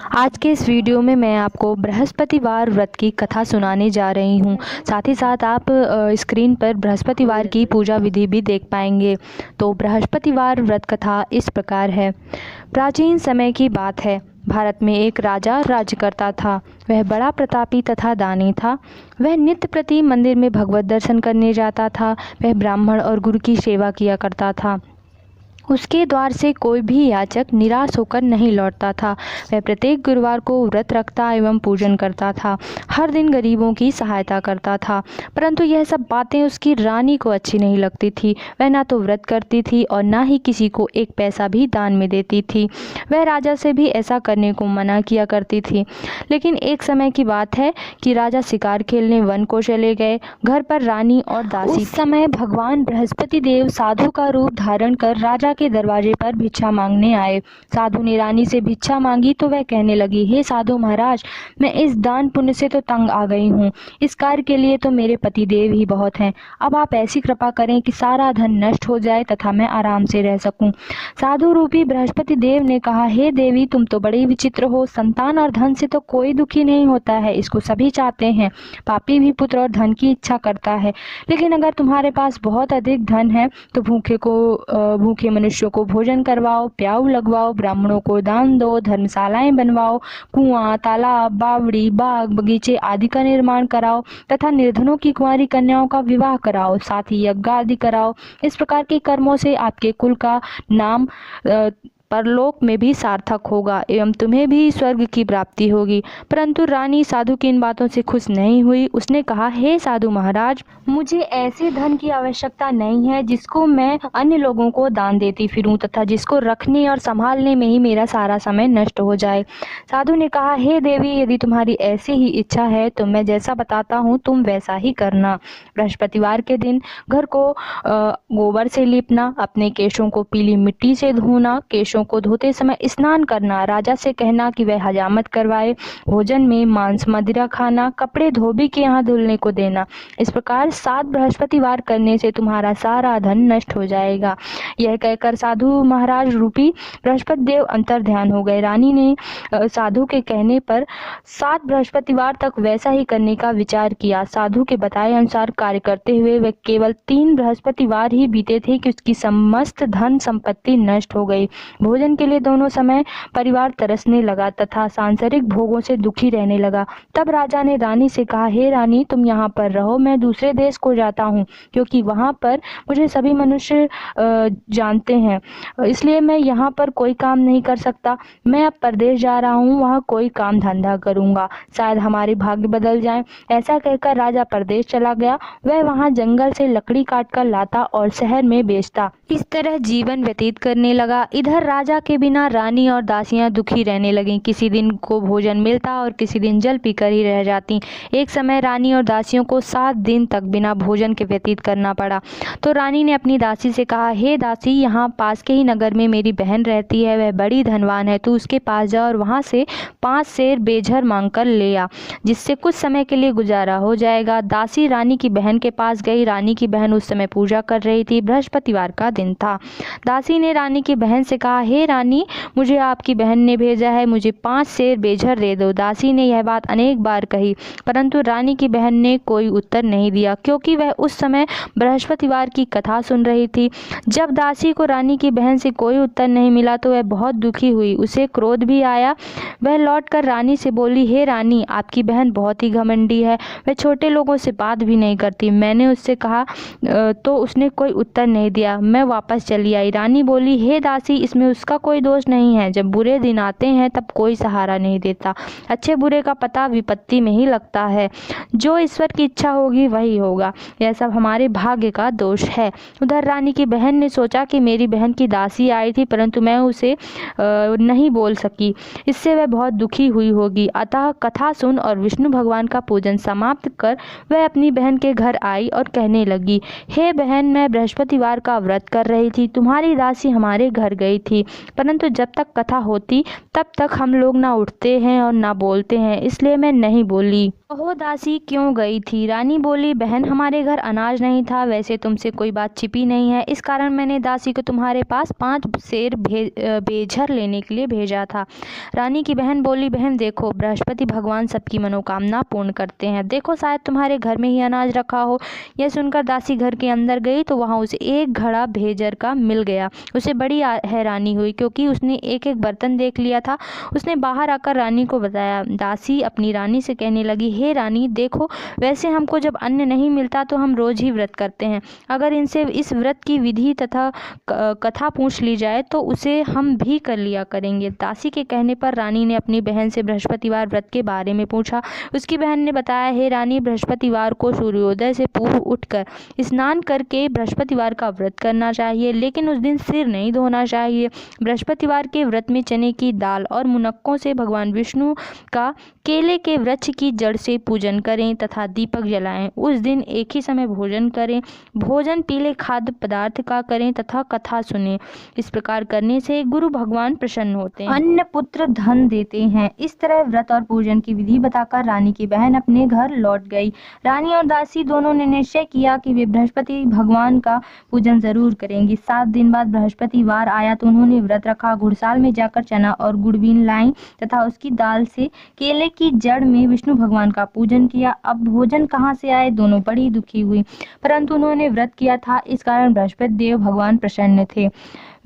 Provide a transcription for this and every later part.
आज के इस वीडियो में मैं आपको बृहस्पतिवार व्रत की कथा सुनाने जा रही हूँ। साथ ही साथ आप स्क्रीन पर बृहस्पतिवार की पूजा विधि भी देख पाएंगे। तो बृहस्पतिवार व्रत कथा इस प्रकार है। प्राचीन समय की बात है। भारत में एक राजा राज्य करता था। वह बड़ा प्रतापी तथा दानी था। वह नित्य प्रति मंदिर में भगवत दर्शन करने जाता था। वह ब्राह्मण और गुरु की सेवा किया करता था। उसके द्वार से कोई भी याचक निराश होकर नहीं लौटता था। वह प्रत्येक गुरुवार को व्रत रखता एवं पूजन करता था। हर दिन गरीबों की सहायता करता था। परंतु यह सब बातें उसकी रानी को अच्छी नहीं लगती थी। वह ना तो व्रत करती थी और ना ही किसी को एक पैसा भी दान में देती थी। वह राजा से भी ऐसा करने को मना किया करती थी। लेकिन एक समय की बात है कि राजा शिकार खेलने वन को चले गए। घर पर रानी और दासी। उस समय भगवान बृहस्पति देव साधु का रूप धारण कर राजा के दरवाजे पर भिक्षा मांगने आए। साधु ने रानी से भिक्षा मांगी तो वह कहने लगी, हे साधु महाराज, मैं इस दान पुण्य से तो तंग आ गई हूँ। इस कार्य के लिए तो मेरे पति देव ही बहुत हैं। अब आप ऐसी कृपा करें कि सारा धन नष्ट हो जाए तथा मैं आराम से रह सकूं। साधु रूपी बृहस्पति देव ने कहा, हे देवी, तुम तो बड़ी विचित्र हो। संतान और धन से तो कोई दुखी नहीं होता है, इसको सभी चाहते हैं। पापी भी पुत्र और धन की इच्छा करता है। लेकिन अगर तुम्हारे पास बहुत अधिक धन है तो भूखे मनुष्यों को भोजन करवाओ, प्याऊ लगवाओ, ब्राह्मणों को दान दो, धर्मशालाएं बनवाओ, कुआं, तालाब, बावड़ी, बाग, बगीचे आदि का निर्माण कराओ तथा निर्धनों की कुंवारी कन्याओं का विवाह कराओ, साथ ही यज्ञ आदि कराओ। इस प्रकार के कर्मों से आपके कुल का नाम परलोक में भी सार्थक होगा एवं तुम्हें भी स्वर्ग की प्राप्ति होगी। परंतु रानी साधु की इन बातों से खुश नहीं हुई। उसने कहा, हे साधु महाराज, मुझे ऐसे धन की आवश्यकता नहीं है जिसको मैं अन्य लोगों को दान देती फिरूं तथा जिसको रखने और संभालने में ही मेरा सारा समय नष्ट हो जाए। साधु ने कहा, हे देवी, यदि तुम्हारी ऐसी ही इच्छा है तो मैं जैसा बताता हूँ तुम वैसा ही करना। बृहस्पतिवार के दिन घर को गोबर से लीपना, अपने केशों को पीली मिट्टी से धोना, केशों को धोते समय स्नान करना, राजा से कहना कि वह हजामत करवाए, भोजन में मांस मदिरा खाना, कपड़े धोबी के यहाँ धुलने को देना। इस प्रकार 7 बृहस्पतिवार करने से तुम्हारा सारा धन नष्ट हो जाएगा। यह कहकर साधु महाराज रूपी बृहस्पति देव अंतर ध्यान हो गए। रानी ने साधु के कहने पर 7 बृहस्पतिवार तक वैसा ही करने का विचार किया। साधु के बताए अनुसार कार्य करते हुए वह केवल 3 बृहस्पतिवार ही बीते थे कि उसकी समस्त धन संपत्ति नष्ट हो गई। भोजन के लिए दोनों समय परिवार तरसने लगा तथा सांसारिक भोगों से दुखी रहने लगा। तब राजा ने रानी से कहा, हे रानी, तुम यहाँ पर रहो, मैं दूसरे देश को जाता हूँ क्योंकि वहाँ पर मुझे सभी मनुष्य जानते हैं, इसलिए मैं यहाँ पर कोई काम नहीं कर सकता। मैं अब परदेश जा रहा हूँ, वहाँ कोई काम धंधा करूँगा, शायद हमारे भाग्य बदल जाए। ऐसा कहकर राजा परदेश चला गया। वह वहाँ जंगल से लकड़ी काट कर लाता और शहर में बेचता। इस तरह जीवन व्यतीत करने लगा। इधर राजा के बिना रानी और दासियां दुखी रहने लगीं। किसी दिन को भोजन मिलता और किसी दिन जल पीकर ही रह जाती। एक समय रानी और दासियों को 7 दिन तक बिना भोजन के व्यतीत करना पड़ा। तो रानी ने अपनी दासी से कहा, हे दासी, यहाँ पास के ही नगर में मेरी बहन रहती है, वह बड़ी धनवान है, तू उसके पास जा और वहाँ से 5 सेर बेझर मांग कर ले आ, जिससे कुछ समय के लिए गुजारा हो जाएगा। दासी रानी की बहन के पास गई। रानी की बहन उस समय पूजा कर रही थी। बृहस्पतिवार का दिन था। दासी ने रानी की बहन से कहा, हे रानी, मुझे आपकी बहन ने भेजा है, मुझे 5 सेर बेझर दे दो। दासी ने यह बात अनेक बार कही, परंतु रानी की बहन ने कोई उत्तर नहीं दिया क्योंकि वह उस समय बृहस्पतिवार की कथा सुन रही थी। जब दासी को रानी की बहन से कोई उत्तर नहीं मिला तो वह बहुत दुखी हुई। उसे क्रोध भी आया। वह लौटकर रानी से बोली, हे रानी, आपकी बहन बहुत ही घमंडी है, वह छोटे लोगों से बात भी नहीं करती। मैंने उससे कहा तो उसने कोई उत्तर नहीं दिया। मैं वापस चली आई। रानी बोली, हे दासी, इसमें उसका कोई दोष नहीं है। जब बुरे दिन आते हैं तब कोई सहारा नहीं देता। अच्छे बुरे का पता विपत्ति में ही लगता है। जो ईश्वर की इच्छा होगी वही होगा। यह सब हमारे भाग्य का दोष है। उधर रानी की बहन ने सोचा कि मेरी बहन की दासी आई थी परंतु मैं उसे नहीं बोल सकी, इससे वह बहुत दुखी हुई होगी। अतः कथा सुन और विष्णु भगवान का पूजन समाप्त कर वह अपनी बहन के घर आई और कहने लगी, हे बहन, मैं बृहस्पतिवार का व्रत कर रही थी, तुम्हारी दासी हमारे घर गई थी, परंतु जब तक कथा होती तब तक हम लोग ना उठते हैं और ना बोलते हैं, इसलिए मैं नहीं बोली। कहो दासी क्यों गई थी? रानी बोली, बहन हमारे घर अनाज नहीं था, वैसे तुमसे कोई बात छिपी नहीं है, इस कारण मैंने दासी को तुम्हारे पास 5 सेर बेझर लेने के लिए भेजा था। रानी की बहन बोली, बहन देखो बृहस्पति भगवान सबकी मनोकामना पूर्ण करते हैं, देखो शायद तुम्हारे घर में ही अनाज रखा हो। यह सुनकर दासी घर के अंदर गई तो वहाँ उसे एक घड़ा भेजर का मिल गया। उसे बड़ी हैरानी हुई क्योंकि उसने एक एक बर्तन देख लिया था। उसने बाहर आकर रानी को बताया। दासी अपनी रानी से कहने लगी, हे रानी देखो, वैसे हमको जब अन्न नहीं मिलता तो हम रोज ही व्रत करते हैं, अगर इनसे इस व्रत की विधि तथा कथा पूछ ली जाए तो उसे हम भी कर लिया करेंगे। दासी के कहने पर रानी ने अपनी बहन से बृहस्पतिवार व्रत के बारे में पूछा। उसकी बहन ने बताया, हे रानी बृहस्पतिवार को सूर्योदय से पूर्व उठकर स्नान करके बृहस्पतिवार का व्रत करना चाहिए, लेकिन उस दिन सिर नहीं धोना चाहिए। बृहस्पतिवार के व्रत में चने की दाल और मुनक्कों से भगवान विष्णु का केले के वृक्ष की जड़ से पूजन करें तथा दीपक जलाएं। उस दिन एक ही समय भोजन करें। भोजन पीले खाद्य पदार्थ का करें तथा कथा सुनें। इस प्रकार करने से गुरु भगवान प्रसन्न होते हैं, अन्न पुत्र धन देते हैं। इस तरह व्रत और पूजन की विधि बताकर रानी की बहन अपने घर लौट गई। रानी और दासी दोनों ने निश्चय किया कि वे बृहस्पति भगवान का पूजन जरूर करेंगी। 7 दिन बाद बृहस्पतिवार आया तो उन्होंने व्रत रखा। घुड़साल में जाकर चना और गुड़बीन लाई तथा उसकी दाल से केले की जड़ में विष्णु भगवान का पूजन किया। अब भोजन कहाँ से आए? दोनों बड़ी दुखी हुई, परंतु उन्होंने व्रत किया था, इस कारण बृहस्पति देव भगवान प्रसन्न थे।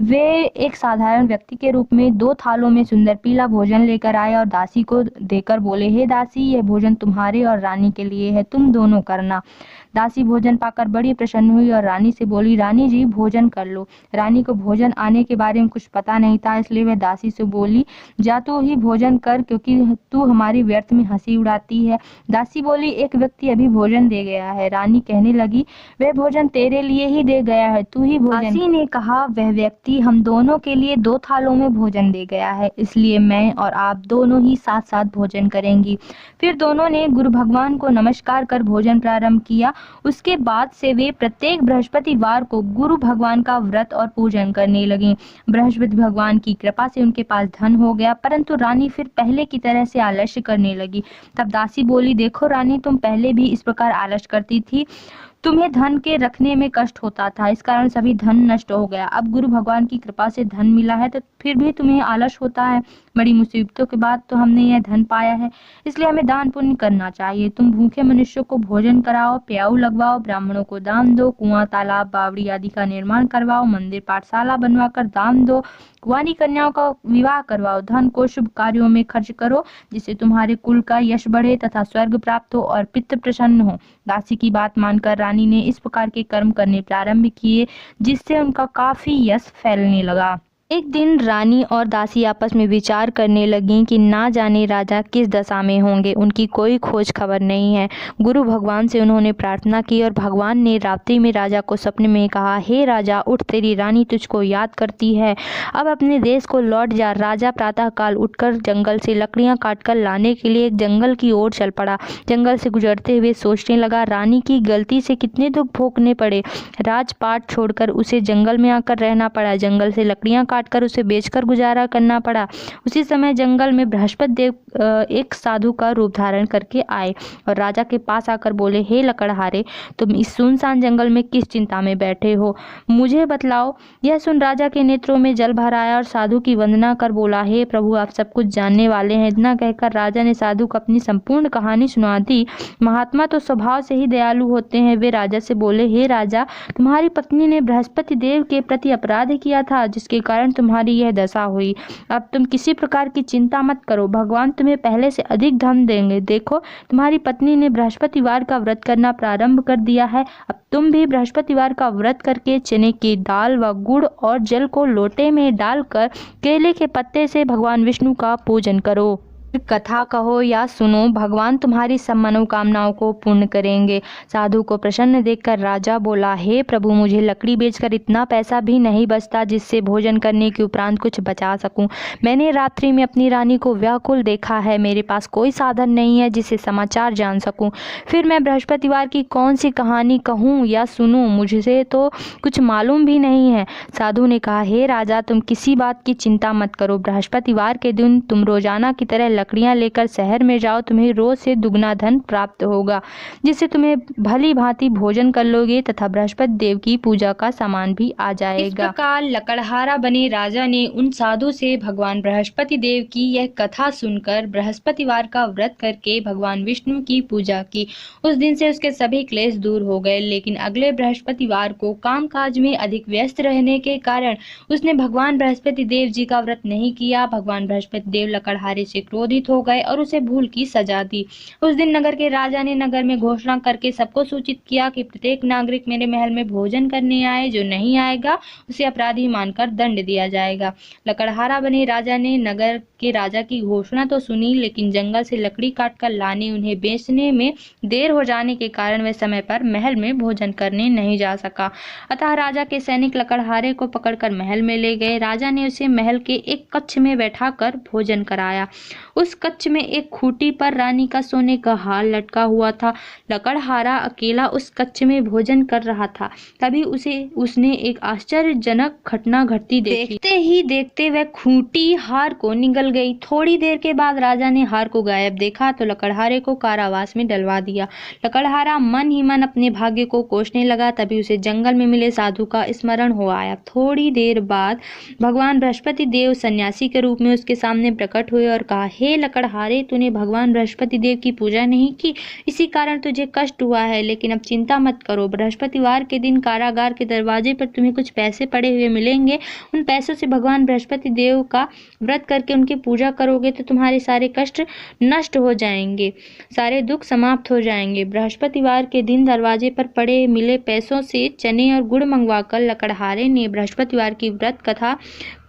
वे एक साधारण व्यक्ति के रूप में 2 थालों में सुंदर पीला भोजन लेकर आए और दासी को देकर बोले, हे दासी, यह भोजन तुम्हारे और रानी के लिए है, तुम दोनों करना। दासी भोजन पाकर बड़ी प्रसन्न हुई और रानी से बोली, रानी जी भोजन कर लो। रानी को भोजन आने के बारे में कुछ पता नहीं था, इसलिए वह दासी से बोली, जा तू ही भोजन कर, क्योंकि तू हमारी व्यर्थ में हंसी उड़ाती है। दासी बोली, एक व्यक्ति अभी भोजन दे गया है। रानी कहने लगी, वह भोजन तेरे लिए ही दे गया है, तू ही भोजन। दासी ने कहा, वह व्यक्ति हम दोनों के लिए 2 थालों में भोजन दे गया है, इसलिए मैं और आप दोनों ही साथ साथ भोजन करेंगी। फिर दोनों ने गुरु भगवान को नमस्कार कर भोजन प्रारंभ किया। उसके बाद से वे प्रत्येक बृहस्पतिवार को गुरु भगवान का व्रत और पूजन करने लगी। बृहस्पति भगवान की कृपा से उनके पास धन हो गया, परंतु रानी फिर पहले की तरह से आलस्य करने लगी। तब दासी बोली, देखो रानी, तुम पहले भी इस प्रकार आलस्य करती थी, तुम्हें धन के रखने में कष्ट होता था, इस कारण सभी धन नष्ट हो गया। अब गुरु भगवान की कृपा से धन मिला है तो फिर भी तुम्हें आलस होता है। बड़ी मुसीबतों के बाद तो हमने यह धन पाया है, इसलिए हमें दान पुण्य करना चाहिए। तुम भूखे मनुष्यों को भोजन कराओ, प्याऊ लगवाओ, ब्राह्मणों को दान दो, कुआं तालाब बावड़ी आदि का निर्माण करवाओ, मंदिर पाठशाला बनवाकर दान दो, कुंवारी कन्याओं का विवाह करवाओ, धन को शुभ कार्यों में खर्च करो, जिससे तुम्हारे कुल का यश बढ़े तथा स्वर्ग प्राप्त हो और पितृ प्रसन्न हो। दासी की बात मानकर रानी ने इस प्रकार के कर्म करने प्रारंभ किए, जिससे उनका काफी यश फैलने लगा। एक दिन रानी और दासी आपस में विचार करने लगीं कि ना जाने राजा किस दशा में होंगे, उनकी कोई खोज खबर नहीं है। गुरु भगवान से उन्होंने प्रार्थना की और भगवान ने रात्रि में राजा को सपने में कहा, हे राजा उठ, तेरी रानी तुझको याद करती है, अब अपने देश को लौट जा। राजा प्रातःकाल उठकर जंगल से लकड़ियां काटकर लाने के लिए एक जंगल की ओर चल पड़ा। जंगल से गुजरते हुए सोचने लगा, रानी की गलती से कितने दुख भोगने पड़े, राजपाट छोड़कर उसे जंगल में आकर रहना पड़ा, जंगल से लकड़ियां काटकर उसे बेचकर गुजारा करना पड़ा। उसी समय जंगल में बृहस्पति देव एक साधु का रूप धारण करके आए और राजा के पास आकर बोले, हे लकड़हारे, तुम इस सुनसान जंगल में किस चिंता में बैठे हो, मुझे बतलाओ। यह सुन राजा के नेत्रों में जल भर आया और साधु की वंदना कर बोला, हे प्रभु, आप सब कुछ जानने वाले हैं। इतना कहकर राजा ने साधु को अपनी संपूर्ण कहानी सुना दी। महात्मा तो स्वभाव से ही दयालु होते हैं। वे राजा से बोले, हे राजा, तुम्हारी पत्नी ने बृहस्पति देव के प्रति अपराध किया था, जिसके कारण तुम्हारी यह दशा हुई। अब तुम किसी प्रकार की चिंता मत करो, भगवान तुम्हें पहले से अधिक धन देंगे। देखो, तुम्हारी पत्नी ने बृहस्पतिवार का व्रत करना प्रारंभ कर दिया है। अब तुम भी बृहस्पतिवार का व्रत करके चने की दाल व गुड़ और जल को लोटे में डालकर केले के पत्ते से भगवान विष्णु का पूजन करो। कथा कहो या सुनो, भगवान तुम्हारी सब मनोकामनाओं को पूर्ण करेंगे। साधु को प्रसन्न देखकर राजा बोला, हे प्रभु, मुझे लकड़ी बेचकर इतना पैसा भी नहीं बचता जिससे भोजन करने के उपरांत कुछ बचा सकूं। मैंने रात्रि में अपनी रानी को व्याकुल देखा है, मेरे पास कोई साधन नहीं है जिससे समाचार जान सकूं। फिर मैं बृहस्पतिवार की कौन सी कहानी कहूँ या सुनूं, मुझसे तो कुछ मालूम भी नहीं है। साधु ने कहा, हे राजा, तुम किसी बात की चिंता मत करो, बृहस्पतिवार के दिन तुम रोजाना की तरह लकड़ियां लेकर शहर में जाओ, तुम्हें रोज से दुगना धन प्राप्त होगा, जिससे तुम्हें भली भांति भोजन कर लोगे तथा बृहस्पति देव की पूजा का सामान भी आ जाएगा। इस प्रकार लकड़हारा बने राजा ने उन साधु से भगवान बृहस्पति देव की यह कथा सुनकर बृहस्पतिवार का व्रत करके भगवान विष्णु की पूजा की। उस दिन से उसके सभी क्लेश दूर हो गए, लेकिन अगले बृहस्पतिवार को कामकाज में अधिक व्यस्त रहने के कारण उसने भगवान बृहस्पति देव जी का व्रत नहीं किया। भगवान बृहस्पति देव लकड़हारे से क्रोधित हो गए और उसे भूल की सजा दी। उस दिन नगर के राजा ने नगर में घोषणा करके सबको सूचित किया कि प्रत्येक नागरिक मेरे महल में भोजन करने आए, जो नहीं आएगा उसे अपराधी मानकर दंड दिया जाएगा। लकड़हारा बने राजा ने नगर के राजा की घोषणा तो सुनी, लेकिन जंगल से लकड़ी काटकर लाने उन्हें बेचने में देर हो जाने के कारण वह समय पर महल में भोजन करने नहीं जा सका। अतः राजा के सैनिक लकड़हारे को पकड़कर महल में ले गए। राजा ने उसे महल के एक कक्ष में बैठाकर भोजन कराया। उस कक्ष में एक खूंटी पर रानी का सोने का हार लटका हुआ था। लकड़हारा अकेला उस कक्ष में भोजन कर रहा था। तभी उसने एक आश्चर्यजनक घटना घटती देखी। देखते ही देखते वह खूंटी हार को निगल गई। थोड़ी देर के बाद राजा ने हार को गायब देखा तो लकड़हारे को कारावास में डलवा दिया। लकड़हारा मन ही मन अपने भाग्य को कोसने लगा। तभी उसे जंगल में मिले साधु का स्मरण हो आया। थोड़ी देर बाद भगवान बृहस्पति देव सन्यासी के रूप में उसके सामने प्रकट हुए और कहा, हे लकड़हारे, तूने भगवान बृहस्पति देव की पूजा नहीं की, इसी कारण तुझे कष्ट हुआ है। लेकिन अब चिंता मत करो, बृहस्पतिवार के दिन कारागार के दरवाजे पर तुम्हें कुछ पैसे पड़े हुए मिलेंगे। उन पैसों से भगवान बृहस्पति देव का व्रत करके उनकी पूजा करोगे तो तुम्हारे सारे कष्ट नष्ट हो जाएंगे, सारे दुख समाप्त हो जाएंगे। बृहस्पतिवार के दिन दरवाजे पर पड़े मिले पैसों से चने और गुड़ मंगवाकर लकड़हारे ने बृहस्पतिवार की व्रत कथा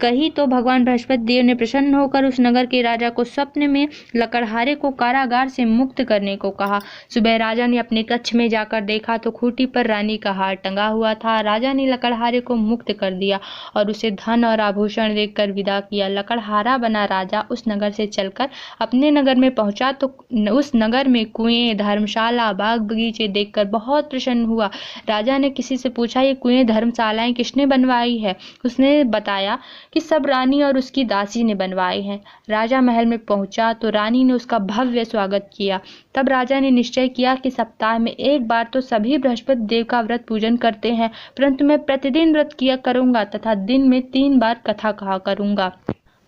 कही तो भगवान बृहस्पति देव ने प्रसन्न होकर उस नगर के राजा को स्वप्न में लकड़हारे को कारागार से मुक्त करने को कहा। सुबह राजा ने अपने कक्ष में जाकर देखा तो खूंटी पर रानी का हार टंगा हुआ था। राजा ने लकड़हारे को मुक्त कर दिया और उसे धन और आभूषण देकर विदा किया। लकड़हारा बना राजा उस नगर से चलकर अपने नगर में पहुंचा तो उस नगर में कुएं, धर्मशाला, बाग बगीचे देखकर बहुत प्रसन्न हुआ। राजा ने किसी से पूछा, ये कुएं, धर्मशालाएं किसने बनवाई है? उसने बताया कि सब रानी और उसकी दासी ने बनवाए हैं। राजा महल में पहुंचा तो रानी ने उसका भव्य स्वागत किया। तब राजा ने निश्चय किया कि सप्ताह में एक बार तो सभी बृहस्पति देव का व्रत पूजन करते हैं, परंतु मैं प्रतिदिन व्रत किया करूंगा तथा दिन में 3 बार कथा कहा करूंगा।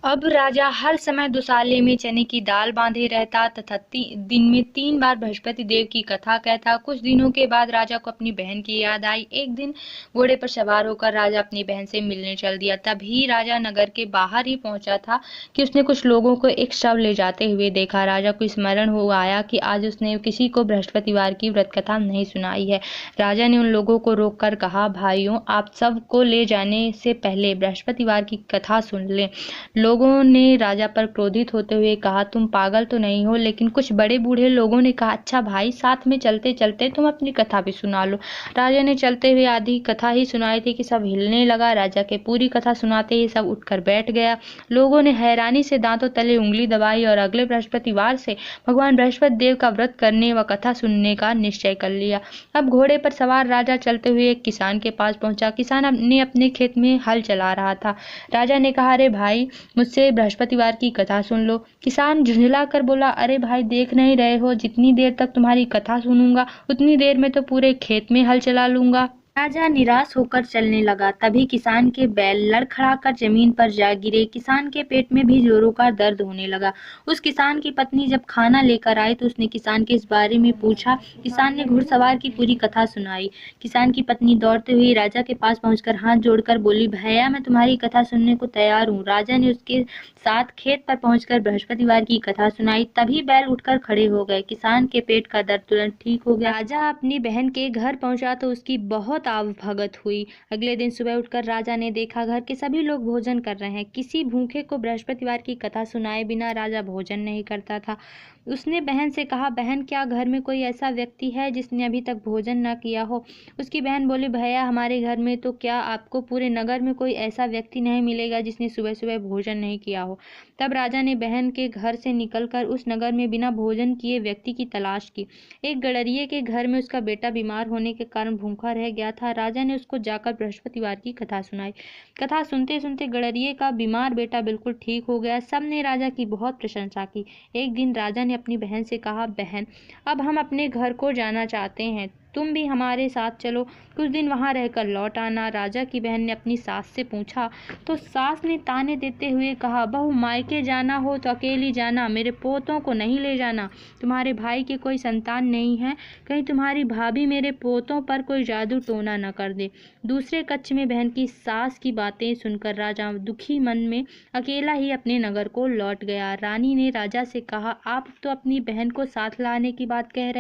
अब राजा हर समय दुसाले में चने की दाल बांधे रहता तथा दिन में 3 बार बृहस्पति देव की कथा कहता। कुछ दिनों के बाद राजा को अपनी बहन की याद आई। एक दिन घोड़े पर सवार होकर राजा अपनी बहन से मिलने चल दिया। तभी राजा नगर के बाहर ही पहुंचा था कि उसने कुछ लोगों को एक शव ले जाते हुए देखा। राजा को स्मरण हो आया कि आज उसने किसी को बृहस्पतिवार की व्रत कथा नहीं सुनाई है। राजा ने उन लोगों को रोककर कहा, भाइयों, आप सबको ले जाने से पहले बृहस्पतिवार की कथा सुन लें। लोगों ने राजा पर क्रोधित होते हुए कहा, तुम पागल तो नहीं हो? लेकिन कुछ बड़े बूढ़े लोगों ने कहा, अच्छा भाई, साथ में चलते चलते तुम अपनी कथा भी सुना लो। राजा ने चलते हुए आधी कथा ही सुनाई थी कि सब हिलने लगा। राजा के पूरी कथा सुनाते ही सब उठकर बैठ गया। लोगों ने हैरानी से दांतों तले उंगली दबाई और अगले बृहस्पतिवार से भगवान बृहस्पति देव का व्रत करने व कथा सुनने का निश्चय कर लिया। अब घोड़े पर सवार राजा चलते हुए एक किसान के पास पहुंचा। किसान ने अपने खेत में हल चला रहा था। राजा ने कहा, अरे भाई, मुझसे बृहस्पतिवार की कथा सुन लो। किसान झुंझला कर बोला, अरे भाई, देख नहीं रहे हो, जितनी देर तक तुम्हारी कथा सुनूंगा उतनी देर में तो पूरे खेत में हल चला लूंगा। राजा निराश होकर चलने लगा। तभी किसान के बैल लड़खड़ाकर जमीन पर जा गिरे। किसान के पेट में भी जोरों का दर्द होने लगा। उस किसान की पत्नी जब खाना लेकर आई तो उसने किसान के इस बारे में पूछा। किसान ने घुड़सवार की पूरी कथा सुनाई। किसान की पत्नी दौड़ते हुए राजा के पास पहुंचकर हाथ जोड़कर बोली, भैया, मैं तुम्हारी कथा सुनने को तैयार हूँ। राजा ने उसके साथ खेत पर पहुंचकर बृहस्पतिवार की कथा सुनाई। तभी बैल उठकर खड़े हो गए। किसान के पेट का दर्द तुरंत ठीक हो गया। राजा अपनी बहन के घर पहुंचा तो उसकी बहुत आवभगत हुई। अगले दिन सुबह उठकर राजा ने देखा घर के सभी लोग भोजन कर रहे हैं। किसी भूखे को बृहस्पतिवार की कथा सुनाए बिना राजा भोजन नहीं करता था। उसने बहन से कहा, बहन क्या घर में कोई ऐसा व्यक्ति है जिसने अभी तक भोजन न किया हो? उसकी बहन बोली, भैया हमारे घर में तो क्या आपको पूरे नगर में कोई ऐसा व्यक्ति नहीं मिलेगा जिसने सुबह सुबह भोजन नहीं किया हो। तब राजा ने बहन के घर से निकलकर उस नगर में बिना भोजन किए व्यक्ति की तलाश की। एक गडरिये के घर में उसका बेटा बीमार होने के कारण भूखा रह गया था। राजा ने उसको जाकर बृहस्पतिवार की कथा सुनाई। कथा सुनते सुनते गडरिये का बीमार बेटा बिल्कुल ठीक हो गया। सबने राजा की बहुत प्रशंसा की। एक दिन राजा ने अपनी बहन से कहा, बहन अब हम अपने घर को जाना चाहते हैं, तुम भी हमारे साथ चलो, कुछ दिन वहां रहकर लौट आना। राजा की बहन ने अपनी सास से पूछा तो सास ने ताने देते हुए कहा, बहू मायके जाना हो तो अकेली जाना, मेरे पोतों को नहीं ले जाना। तुम्हारे भाई के कोई संतान नहीं है, कहीं तुम्हारी भाभी मेरे पोतों पर कोई जादू टोना न कर दे। दूसरे कक्ष में बहन की सास की बातें सुनकर राजा दुखी मन में अकेला ही अपने नगर को लौट गया। रानी ने राजा से कहा, आप तो अपनी बहन को साथ लाने की बात कह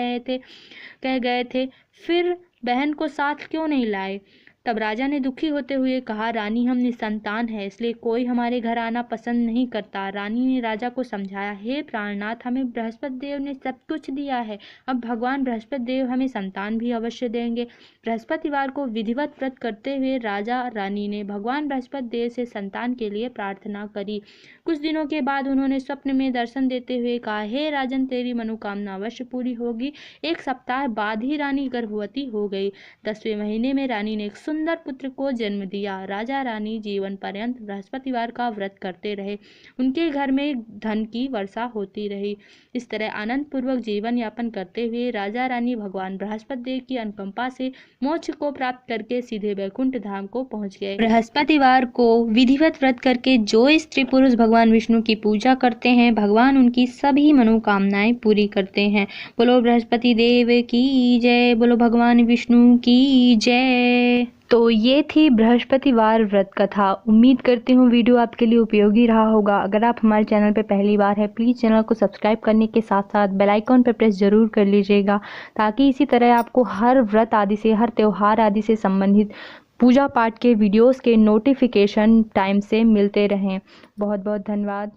गए थे, फिर बहन को साथ क्यों नहीं लाए? तब राजा ने दुखी होते हुए कहा, रानी हम निसंतान है, इसलिए कोई हमारे घर आना पसंद नहीं करता। रानी ने राजा को समझाया, हे प्राणनाथ, हमें बृहस्पति देव ने सब कुछ दिया है, अब भगवान बृहस्पति देव हमें संतान भी अवश्य देंगे। बृहस्पतिवार को विधिवत व्रत करते हुए राजा रानी ने भगवान बृहस्पति देव से संतान के लिए प्रार्थना करी। कुछ दिनों के बाद उन्होंने स्वप्न में दर्शन देते हुए कहा, हे राजन, तेरी मनोकामना अवश्य पूरी होगी। एक सप्ताह बाद ही रानी गर्भवती हो गई। 10वें महीने में रानी ने एक सुंदर पुत्र को जन्म दिया। राजा रानी जीवन पर्यंत बृहस्पतिवार का व्रत करते रहे। उनके घर में धन की वर्षा होती रही। इस तरह आनंद पूर्वक जीवन यापन करते हुए राजा रानी भगवान बृहस्पति देव की अनुकंपा से मोक्ष को प्राप्त करके सीधे वैकुंठ धाम को पहुंच गए। बृहस्पतिवार को विधिवत व्रत करके जो स्त्री पुरुष भगवान विष्णु की पूजा करते हैं, भगवान उनकी सभी मनोकामनाएं पूरी करते हैं। बोलो बृहस्पति देव की जय, बोलो भगवान विष्णु की जय। तो ये थी बृहस्पतिवार व्रत कथा। उम्मीद करती हूँ वीडियो आपके लिए उपयोगी रहा होगा। अगर आप हमारे चैनल पर पहली बार है, प्लीज़ चैनल को सब्सक्राइब करने के साथ साथ बेल आइकॉन पर प्रेस जरूर कर लीजिएगा, ताकि इसी तरह आपको हर व्रत आदि से, हर त्यौहार आदि से संबंधित पूजा पाठ के वीडियोस के नोटिफिकेशन टाइम से मिलते रहें। बहुत बहुत धन्यवाद।